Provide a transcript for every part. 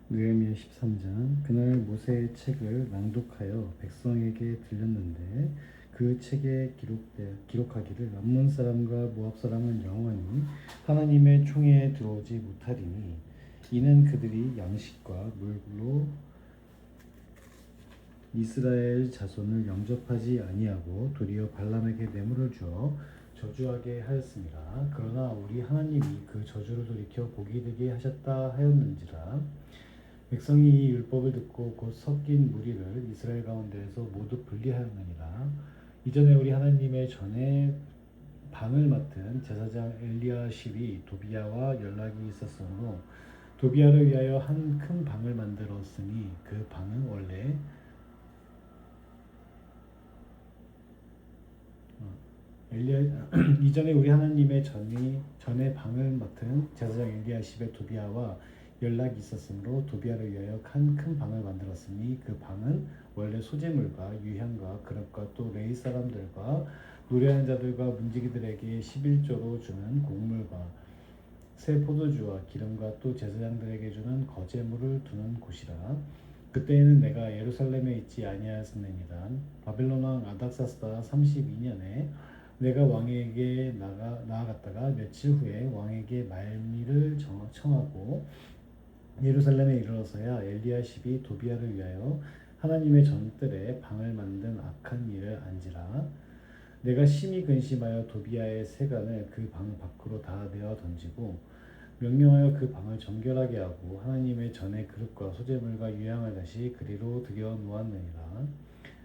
느헤미야 13장. 그날 모세의 책을 낭독하여 백성에게 들렸는데 그 책에 기록하기를 암몬 사람과 모압 사람은 영원히 하나님의 총회에 들어오지 못하리니 이는 그들이 양식과 물로 이스라엘 자손을 영접하지 아니하고 도리어 발람에게 뇌물을 주어 저주하게 하였습니다. 그러나 우리 하나님이 그 저주를 돌이켜 복이 되게 하셨다 하였는지라. 백성이 이 율법을 듣고 곧 섞인 무리를 이스라엘 가운데에서 모두 분리하였느니라. 이전에 우리 하나님의 전에 방을 맡은 제사장 엘리야십이 도비야와 연락이 있었으므로 도비야를 위하여 한 큰 방을 만들었으니 그 방은 원래 이전에 우리 하나님의 전에 방을 맡은 제사장 엘리야십의 도비야와 연락이 있었으므로 도비야를 위하여 한 큰 방을 만들었으니 그 방은 원래 소재물과 유향과 그릇과 또 레위 사람들과 노래하는 자들과 문지기들에게 11조로 주는 곡물과 새 포도주와 기름과 또 제사장들에게 주는 거제물을 두는 곳이라. 그때에는 내가 예루살렘에 있지 아니하였느니라. 바벨론 왕 아닥사스다 32년에 내가 왕에게 나아갔다가 며칠 후에 왕에게 말미를 청하고 예루살렘에 이르러서야 엘리야십이 도비야를 위하여 하나님의 전뜰에 방을 만든 악한 일을 안지라. 내가 심히 근심하여 도비야의 세간을 그 방 밖으로 다 내어 던지고 명령하여 그 방을 정결하게 하고 하나님의 전의 그릇과 소재물과 유향을 다시 그리로 들여 놓았느니라.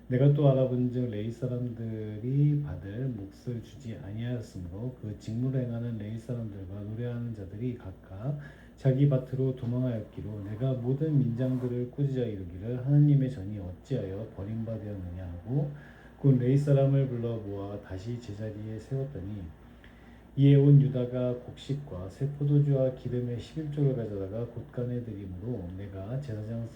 내가 또 알아본즉 레위 사람들이 받을 몫을 주지 아니하였으므로 그 직무를 행하는 레위 사람들과 노래하는 자들이 각각 자기 밭으로 도망하였기로 내가 모든 민장들을 꾸짖어 이르기를 하나님의 전이 어찌하여 버림받았느냐 하고 곧 레위 사람을 불러 모아 다시 제자리에 세웠더니 이에 온 유다가 곡식과 새 포도주와 기름의 11조를 가져다가 곳간에 드림으로 내가 제사장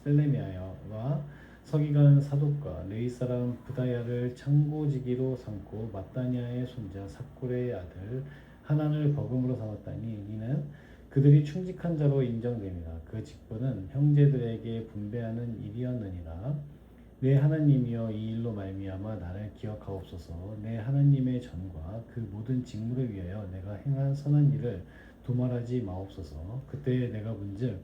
셀레미야와 서기관 사독과 레위 사람 브다야를 창고지기로 삼고 마따냐의 손자 삭골의 아들 하난을 버금으로 삼았다니 이는 그들이 충직한 자로 인정됩니다. 그 직분은 형제들에게 분배하는 일이었느니라. 내 하나님이여 이 일로 말미암아 나를 기억하옵소서. 내 하나님의 전과 그 모든 직무를 위하여 내가 행한 선한 일을 도말하지 마옵소서. 그때 내가 본즉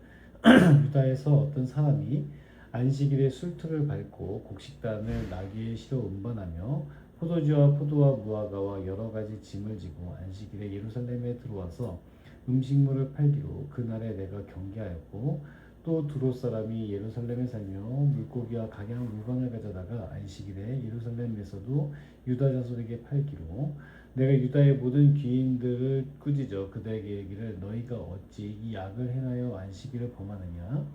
유다에서 어떤 사람이 안식일에 술틀을 밟고 곡식단을 나귀에 실어 운반하며 포도주와 포도와 무화과와 여러 가지 짐을 지고 안식일에 예루살렘에 들어와서 음식물을 팔기로 그날에 내가 경계하였고 또 두로 사람이 예루살렘에 살며 물고기와 각양 물건을 가져다가 안식일에 예루살렘에서도 유다 자손에게 팔기로 내가 유다의 모든 귀인들을 꾸짖어 그들에게 이르기를 너희가 어찌 이 악을 행하여 안식일을 범하느냐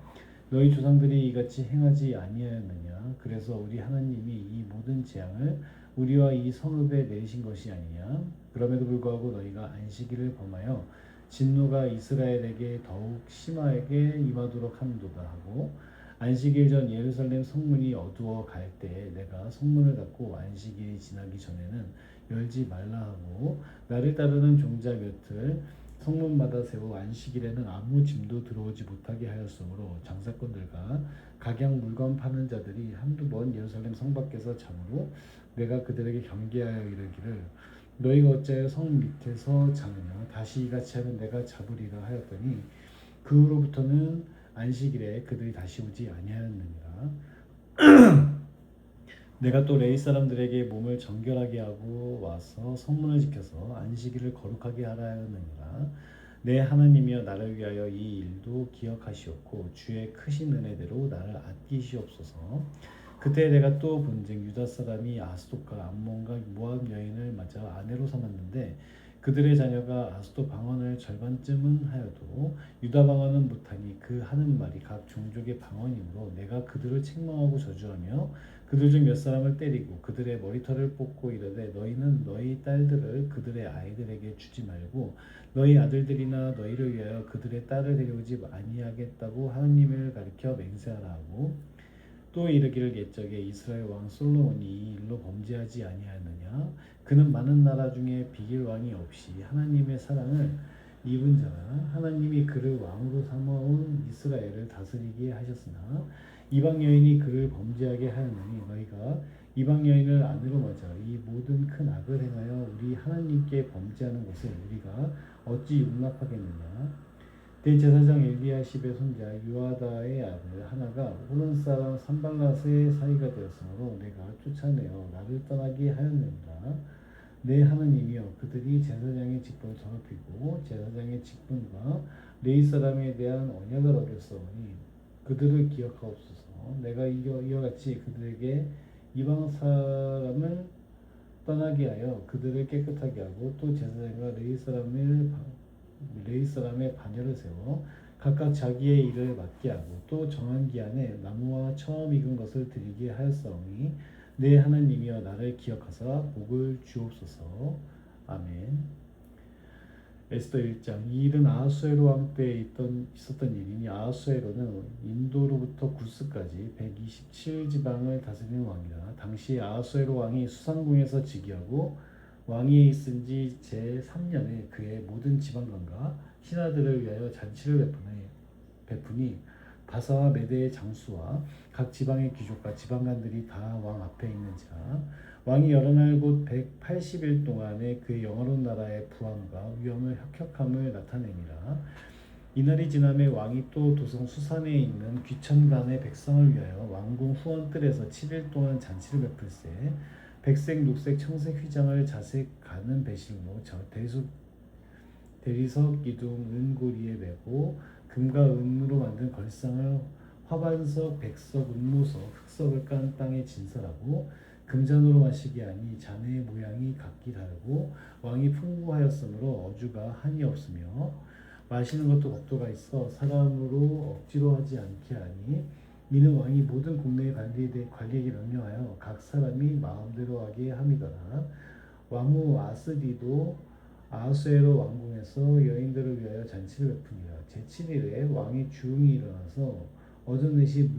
너희 조상들이 이같이 행하지 아니하였느냐 그래서 우리 하나님이 이 모든 재앙을 우리와 이 성읍에 내리신 것이 아니냐 그럼에도 불구하고 너희가 안식일을 범하여 진노가 이스라엘에게 더욱 심하게 임하도록 함도다 하고 안식일 전 예루살렘 성문이 어두워 갈 때 내가 성문을 닫고 안식일이 지나기 전에는 열지 말라 하고 나를 따르는 종자 곁을 성문마다 세워 안식일에는 아무 짐도 들어오지 못하게 하였으므로 장사꾼들과 각양 물건 파는 자들이 한두 번 예루살렘 성 밖에서 자므로 내가 그들에게 경계하여 이르기를 너희가 어찌하여 성 밑에서 자느냐 다시 이같이 하면 내가 잡으리라 하였더니 그 후로부터는 안식일에 그들이 다시 오지 아니하였느니라. 내가 또 레위 사람들에게 몸을 정결하게 하고 와서 성문을 지켜서 안식일을 거룩하게 하라 하였느니라. 내 하나님이여 나를 위하여 이 일도 기억하시옵고 주의 크신 은혜대로 나를 아끼시옵소서. 그때 내가 또 본즉 유다 사람이 아스돗과 암몬과 모압 여인을 맞아 아내로 삼았는데 그들의 자녀가 아스돗 방언을 절반쯤은 하여도 유다 방언은 못하니 그 하는 말이 각 종족의 방언이므로 내가 그들을 책망하고 저주하며 그들 중 몇 사람을 때리고 그들의 머리털을 뽑고 이르되 너희는 너희 딸들을 그들의 아이들에게 주지 말고 너희 아들들이나 너희를 위하여 그들의 딸을 데려오지 아니하겠다고 하나님을 가리켜 맹세하라 하고 또 이르기를 옛적에 이스라엘 왕 솔로몬이 이 일로 범죄하지 아니하였느냐 그는 많은 나라 중에 비길 왕이 없이 하나님의 사랑을 입은 자라. 하나님이 그를 왕으로 삼아온 이스라엘을 다스리게 하셨으나 이방 여인이 그를 범죄하게 하였느니 너희가 이방 여인을 아내로 맞아 이 모든 큰 악을 행하여 우리 하나님께 범죄하는 것을 우리가 어찌 용납하겠느냐. 대제사장 엘리야십의 손자 요아다의 아들 하나가 호른 사람 산발랏의 사이가 되었으므로 내가 쫓아내어 나를 떠나게 하였느니라. 내 하나님이여 그들이 제사장의 직분을 더럽히고 제사장의 직분과 레위 사람에 대한 언약을 어겼사오니 그들을 기억하옵소서. 내가 이와 같이 그들에게 이방 사람을 떠나게 하여 그들을 깨끗하게 하고 또 제사장과 레위 사람의 반열을 세워 각각 자기의 일을 맡게 하고 또 정한 기한에 나무와 처음 익은 것을 드리게 하였사오니 내 하나님이여 나를 기억하사 복을 주옵소서. 아멘. 에스더 1장. 이 일은 아하수에로 왕 때에 있었던 일이니 아하수에로는 인도로부터 구스까지 127지방을 다스리는 왕이라. 당시 아하수에로 왕이 수상궁에서 즉위하고 왕위에 있은 지 제3년에 그의 모든 지방관과 신하들을 위하여 잔치를 베푸니 바사와 메대의 장수와 각 지방의 귀족과 지방관들이 다 왕 앞에 있는 자. 왕이 여러 날 곧 180일 동안에 그의 영화로운 나라의 부함과 위엄을 혁혁함을 나타내니라. 이날이 지남에 왕이 또 도성 수산에 있는 귀천간의 백성을 위하여 왕궁 후원뜰에서 7일 동안 잔치를 베풀세 백색, 녹색, 청색 휘장을 자색 가는 배실로 대리석 기둥 은고리에 메고 금과 은으로 만든 걸상을 화반석, 백석, 은모석, 흑석을 깐 땅에 진설하고 금잔으로 마시게 하니 잔의 모양이 각기 다르고 왕이 풍부하였으므로 어주가 한이 없으며 마시는 것도 법도가 있어 사람으로 억지로 하지 않게 하니 이는 왕이 모든 국내의 관리에게 명령하여 각 사람이 마음대로 하게 함이더라. 왕후 아스디도 아하수에로 왕궁에서 여인들을 위하여 잔치를 베푸니라. 제7일에 왕이 주웅이 일어나서 어저넷이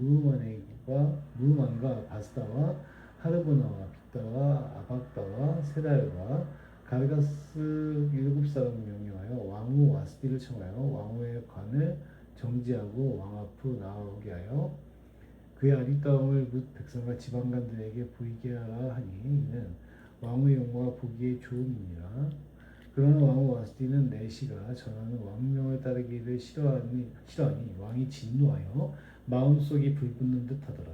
무만과 바스다와 하르보나와 빅다와 아박다와 세달과 가르가스 7사람을 명령하여 왕후 아스디를 청하여 왕후의 관을 정지하고 왕 앞으로 나오게 하여 그의 아리따움을 묻 백성과 지방관들에게 보이게 하라 하니 이는 왕의 용모가 보기에 좋음이니라. 그러나 왕후 와스디는 내시가 전하는 왕명을 따르기를 싫어하니 왕이 진노하여 마음속이 불붙는 듯하더라.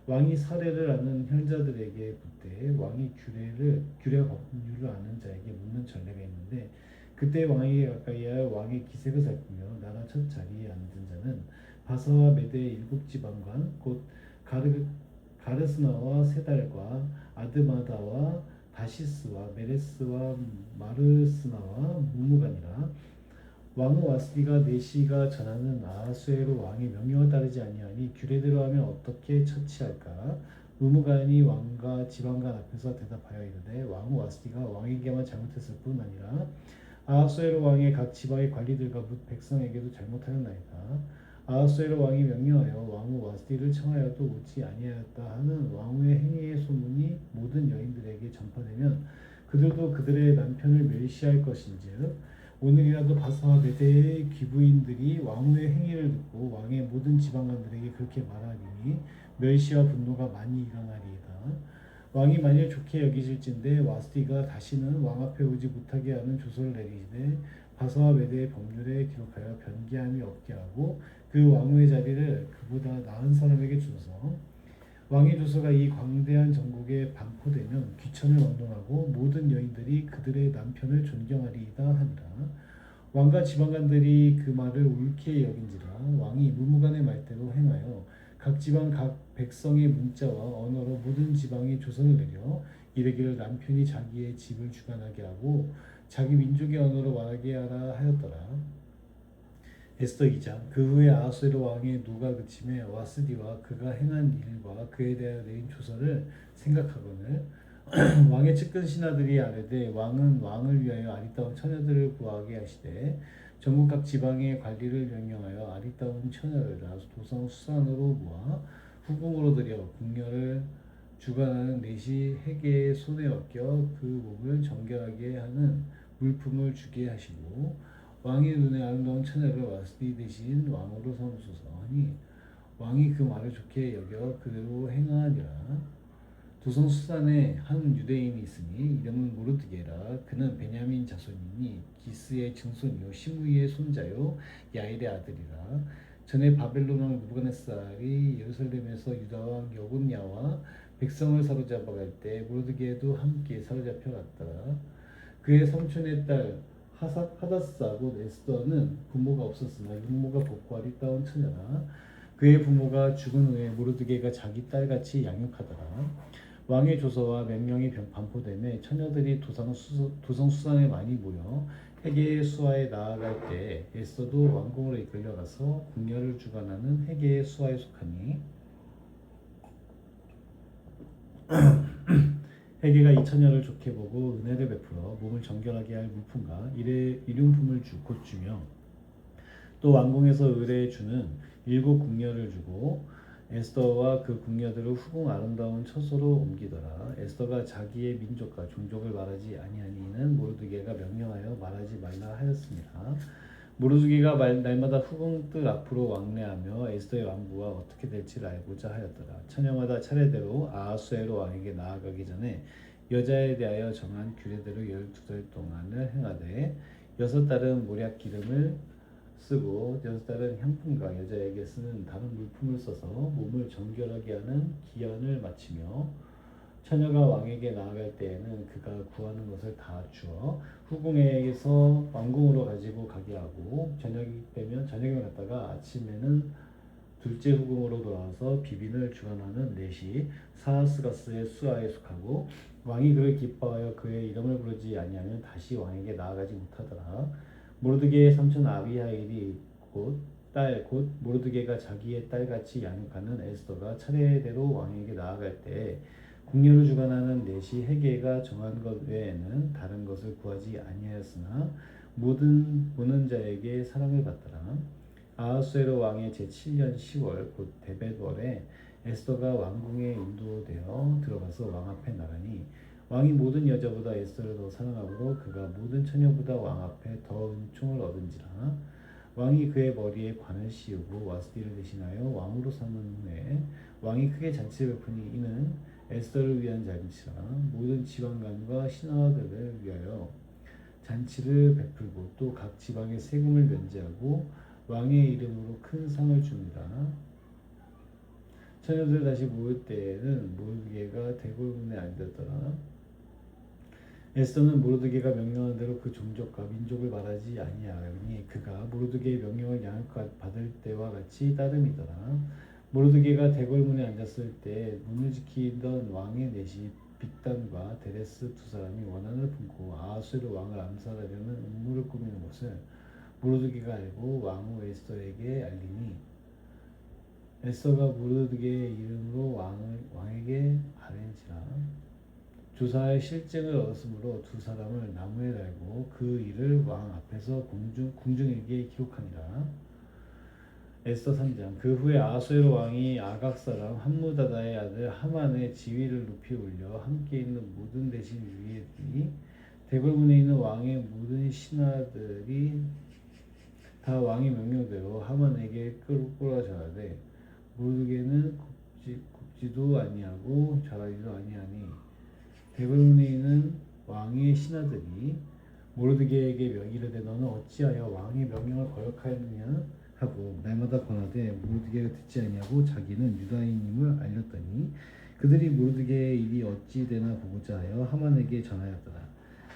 왕이 사례를 아는 현자들에게 묻되 왕이 규례 법률을 아는 자에게 묻는 전례가 있는데 그때 왕에게 가까이하여 왕의 기색을 살피며 나라 첫 자리에 앉은 자는 바사와 메대의 7지방관 곧 가르스나와 세달과 아드마다와 다시스와 메레스와 마르스나와 무무간이라. 왕후 와스디가 내시가 전하는 아하수에로 왕의 명령을 따르지 아니하니 규례대로 하면 어떻게 처치할까? 무무간이 왕과 지방관 앞에서 대답하여 이르되 왕후 와스디가 왕에게만 잘못했을 뿐 아니라 아하수에로 왕의 각 지방의 관리들과 뭇 백성에게도 잘못하였나이다. 아하수에로 왕이 명령하여 왕후 와스디를 청하여도 오지 아니하였다 하는 왕후의 행위의 소문이 모든 여인들에게 전파되면 그들도 그들의 남편을 멸시할 것인즉 오늘이라도 바사와 메대의 귀부인들이 왕후의 행위를 듣고 왕의 모든 지방관들에게 그렇게 말하리니 멸시와 분노가 많이 일어나리이다. 왕이 만일 좋게 여기실진데 와스디가 다시는 왕 앞에 오지 못하게 하는 조서를 내리시되 바사와 메대의 법률에 기록하여 변개함이 없게 하고 그 왕후의 자리를 그보다 나은 사람에게 주소서. 왕의 조서가 이 광대한 전국에 반포되면 귀천을 왕동하고 모든 여인들이 그들의 남편을 존경하리이다 하니라. 왕과 지방관들이 그 말을 옳게 여긴지라. 왕이 무무간의 말대로 행하여 각 지방 각 백성의 문자와 언어로 모든 지방에 조서를 내려 이르기를 남편이 자기의 집을 주관하게 하고 자기 민족의 언어로 말하게 하라 하였더라. 에스더 2장. 그 후에 아하수에로 왕의 노가 그침에 와스디와 그가 행한 일과 그에 대하여 내린 조서를 생각하거늘 왕의 측근 신하들이 아뢰되 왕은 왕을 위하여 아리따운 처녀들을 구하게 하시되 전국 각 지방의 관리를 명령하여 아리따운 처녀를 도성 수산으로 모아 후궁으로 들여 궁녀를 주관하는 내시 해계의 손에 얻겨 그 몸을 정결하게 하는 물품을 주게 하시고 왕의 눈에 아름다운 처녀를 와스디 대신 왕으로 삼으소서 하니 왕이 그 말을 좋게 여겨 그대로 행하니라. 도성수산에 한 유대인이 있으니 이름은 모르드게라. 그는 베냐민 자손이니 기스의 증손이요 시므이의 손자요 야일의 아들이라. 전에 바벨론 왕 느부갓네살이 예루살렘에서 유다 왕 여군야와 백성을 사로잡아 갈 때 모르드게도 함께 사로잡혀 갔더라. 그의 삼촌의 딸 하다사 곧 에스더는 부모가 없었으나 육모가 곱고 아리따운 처녀라. 그의 부모가 죽은 후에 모르드게가 자기 딸같이 양육하더라. 왕의 조서와 명령이 반포되매 처녀들이 도성수산에 많이 모여 헤게의 수하에 나아갈 때 에스더도 왕궁으로 이끌려가서 궁녀를 주관하는 헤게의 수하에 속하니 헤게가 이 처녀를 좋게 보고 은혜를 베풀어 몸을 정결하게 할 물품과 일용품을 곧 주며 또 왕궁에서 의뢰해 주는 7궁녀를 주고 에스더와 그 궁녀들을 후궁 아름다운 처소로 옮기더라. 에스더가 자기의 민족과 종족을 말하지 아니하니 이는 모르드게가 명령하여 말하지 말라 하였습니다. 모르드게가 날마다 후궁들 앞으로 왕래하며 에스더의 왕부가 어떻게 될지를 알고자 하였더라. 처녀마다 차례대로 아하수에로 왕에게 나아가기 전에 여자에 대하여 정한 규례대로 12달 동안을 행하되 6달은 몰약 기름을 쓰고 6달은 향품과 여자에게 쓰는 다른 물품을 써서 몸을 정결하게 하는 기한을 마치며 처녀가 왕에게 나아갈 때에는 그가 구하는 것을 다 주어 후궁에게서 왕궁으로 가지고 가게 하고 저녁이 되면 저녁에 갔다가 아침에는 둘째 후궁으로 돌아와서 비빈을 주관하는 넷이 사하스가스의 수하에 속하고 왕이 그를 기뻐하여 그의 이름을 부르지 아니하면 다시 왕에게 나아가지 못하더라. 모르드게의 삼촌 아비하일이 곧 모르드게가 자기의 딸같이 양육하는 에스더가 차례대로 왕에게 나아갈 때 궁녀를 주관하는 넷이 헤게가 정한 것 외에는 다른 것을 구하지 아니하였으나 모든 보는 자에게 사랑을 받더라. 아하수에로 왕의 제7년 10월 곧 데벳월에 에스더가 왕궁에 인도되어 들어가서 왕 앞에 나가니 왕이 모든 여자보다 에스더를 더 사랑하므로 그가 모든 처녀보다 왕 앞에 더 은총을 얻은지라. 왕이 그의 머리에 관을 씌우고 와스디를 대신하여 왕으로 삼은 후에 왕이 크게 잔치를 베푸니 이는 에스더를 위한 잔치라. 모든 지방관과 신하들을 위하여 잔치를 베풀고 또 각 지방의 세금을 면제하고 왕의 이름으로 큰 상을 줍니다. 처녀들 다시 모일 때에는 모르드게가 대궐문에 앉았더라. 에스더는 모르드게가 명령한 대로 그 종족과 민족을 말하지 아니하니 그가 모르드게의 명령을 양육받을 때와 같이 따름이더라. 모르드게가 대궐문에 앉았을 때 문을 지키던 왕의 넷이 빅단과 데레스 두 사람이 원한을 품고 아하수에로 왕을 암살하려는 음모를 꾸미는 것을 모르드게가 알고 왕후 에스더에게 알리니 에스더가 모르드게의 이름으로 왕에게 아뢰니라. 조사의 실증을 얻었으므로 두 사람을 나무에 달고 그 일을 왕 앞에서 궁중에게 기록하니라. 에스더 3장. 그 후에 아하수에로 왕이 아각 사람 함무다다의 아들 하만의 지위를 높이 올려 함께 있는 모든 대신 위에들이 대궐문에 있는 왕의 모든 신하들이 다 왕의 명령대로 하만에게 끌어져야되 모르드게는 굽지도 아니하고 절하지도 아니하니 대궐문에 있는 왕의 신하들이 모르드게에게 이르되 너는 어찌하여 왕의 명령을 거역하였느냐 하고 날마다 권하되 모르드게가 듣지 아니하고 자기는 유다인임을 알렸더니 그들이 모르드게의 일이 어찌 되나 보고자 하여 하만에게 전하였더라.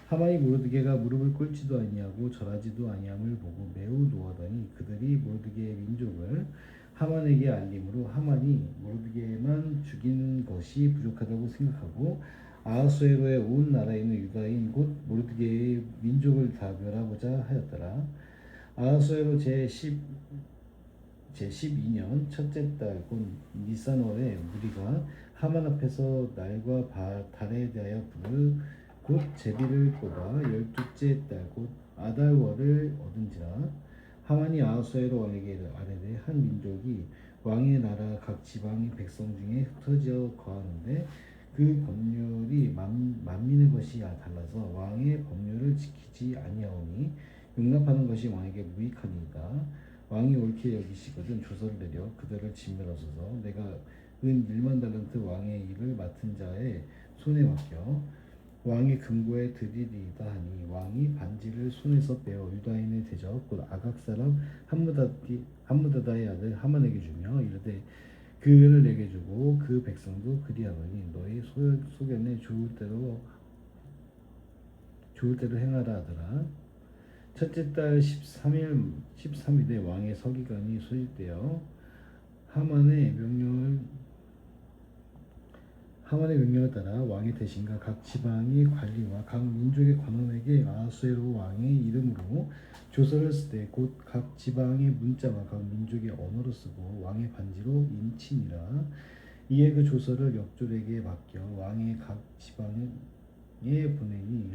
하만이 모르드게가 무릎을 꿇지도 아니하고 절하지도 아니함을 보고 매우 노하더니 그들이 모르드게의 민족을 하만에게 알림으로 하만이 모르드게만 죽이는 것이 부족하다고 생각하고 아하수에로의 온 나라에 있는 유다인 곧 모르드게의 민족을 다 멸하고자 하였더라. 아하수에로 제12년 첫째 달 곧 니산월에 무리가 하만 앞에서 날과 달에 대하여 불을 곧 제비를 뽑아 12째 달 곧 아달월을 얻은지라. 하만이 아하수에로 왕에게 아뢰되 한 민족이 왕의 나라 각 지방의 백성 중에 흩어져 거하는데 그 법률이 만민의 것이 달라서 왕의 법률을 지키지 아니하오니 용납하는 것이 왕에게 무익하니이다. 왕이 옳게 여기시거든 조서를 내려 그들을 진멸하소서. 내가 은 1만 달란트 왕의 일을 맡은 자의 손에 맡겨 왕의 금고에 드리리이다 하니 왕이 반지를 손에서 빼어 유다인의 대적 곧 아각 사람 함무다다의 아들 하만에게 주며 이르되 그를 내게 주고 그 백성도 그리하노니 너희 소견에 좋을 대로 행하라 하더라. 첫째 달 13일에 왕의 서기관이 소집되어 하만의 명령을 따라 왕의 대신과 각 지방의 관리와 각 민족의 관원에게 아하수에로 왕의 이름으로 조서를 쓰되 곧 각 지방의 문자와 각 민족의 언어로 쓰고 왕의 반지로 인치니라. 이에 그 조서를 역졸에게 맡겨 왕의 각 지방에 보내니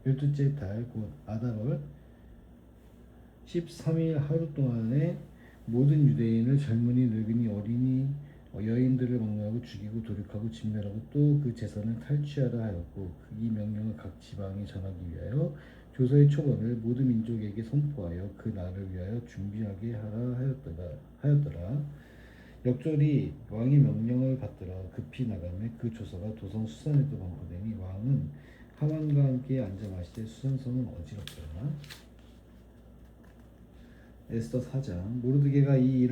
열두째 달 곧 아달월 13일 하루 동안에 모든 유대인을 젊은이 늙은이 어린이 여인들을 막론하고 죽이고 도륙하고 진멸하고 또 그 재산을 탈취하라 하였고 이 명령을 각 지방에 전하기 위하여 조서의 초본을 모든 민족에게 선포하여 그 날을 위하여 준비하게 하라 하였더라. 역졸이 왕의 명령을 받들어 급히 나가매 그 조서가 도성 수산에도 반포되니 왕은 하만과 함께 앉아 마시되 수산성은 어지럽더라. 에스더 4장. 모르드게가 이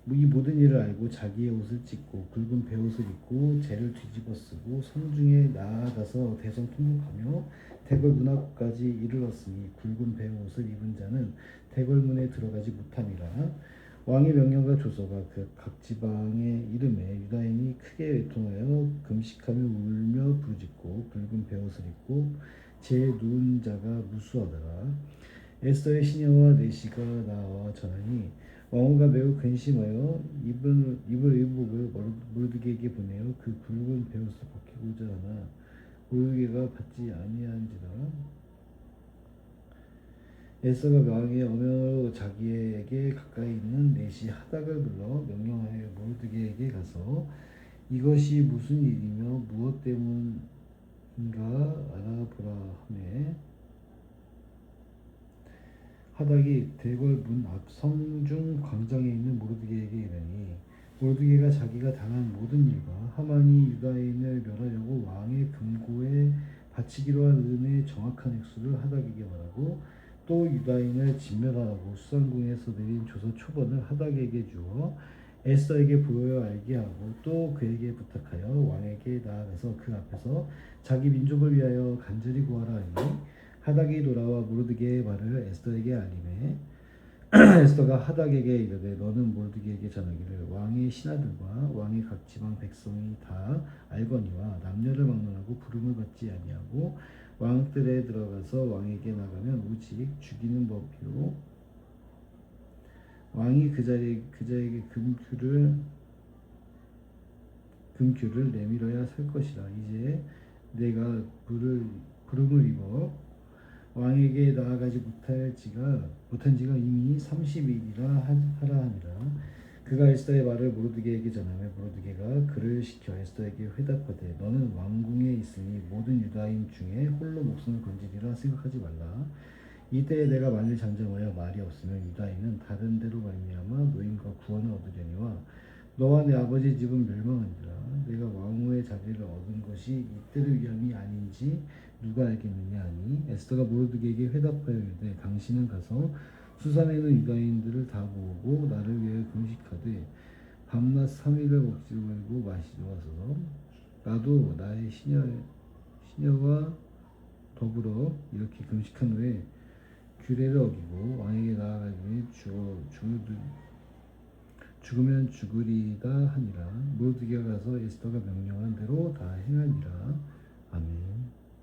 모든 일을 알고 자기의 옷을 찢고 굵은 베옷을 입고 재를 뒤집어 쓰고 성중에 나아가서 대성 통곡하며 대궐 문 앞까지 이르렀으니 굵은 베옷을 입은 자는 대궐 문에 들어가지 못함이라. 왕의 명령과 조서가 그 각 지방의 이름에 유다인이 크게 외통하여 금식하며 울며 부르짖고 굵은 베옷을 입고 제 누운 자가 무수하더라. 에스더의 시녀와 내시가 나와 전하니 왕후가 매우 근심하여 입을 의복을 모르드게에게 보내어 그 굵은 베옷을 벗기고자 하나 모르드게가 받지 아니한지라. 에스더가 왕의 어명으로 자기에게 가까이 있는 내시 하닥을 불러 명령하여 모르드게에게 가서 이것이 무슨 일이며 무엇 때문인가 알아보라 하매 하닥이 대궐 문 앞 성중 광장에 있는 모르드게에게 이르니 모르드게가 자기가 당한 모든 일과 하만이 유다인을 멸하려고 왕의 금고에 바치기로 한 은혜의 정확한 액수를 하닥에게 말하고 또 유다인을 진멸하라고 수산궁에서 내린 조서 초본을 하닥에게 주어 에스더에게 보여 알게 하고 또 그에게 부탁하여 왕에게 나아가서 그 앞에서 자기 민족을 위하여 간절히 구하라 하니 하닥이 돌아와 모르드게의 말을 에스더에게 알리매 에스더가 하닥에게 이르되 너는 모르드게에게 전하기를 왕의 신하들과 왕의 각 지방 백성이 다 알거니와 남녀를 막론하고 부름을 받지 아니하고 왕뜰에 들어가서 왕에게 나가면 오직 죽이는 법이요 왕이 그자에게 금규를 내밀어야 살 것이라. 이제 내가 부름을 입어 왕에게 나아가지 못한 지가 이미 30일이라 하라 하니라. 그가 에스더의 말을 모르드게에게 전하며 모르드게가 그를 시켜 에스더에게 회답하되 너는 왕궁에 있으니 모든 유다인 중에 홀로 목숨을 건지리라 생각하지 말라. 이때에 내가 만일 잠잠하여 말이 없으면 유다인은 다른 데로 말미암아 노임과 구원을 얻으려니와 너와 내 아버지 집은 멸망하니라. 내가 왕후의 자리를 얻은 것이 이때를 위함이 아닌지 누가 알겠느냐 하니 에스더가 모르드게에게 회답하여 이르되 당신은 가서 수산에 있는 유다인들을 다 모으고 나를 위하여 금식하되 밤낮 3일을 먹지 말고 마시지 마소서. 나도 나의 시녀와 더불어 이렇게 금식한 후에 규례를 어기고 왕에게 나아가니 죽으면 죽으리다 하니라. 모르드게가 가서 에스더가 명령한 대로 다 행하니라. 아멘.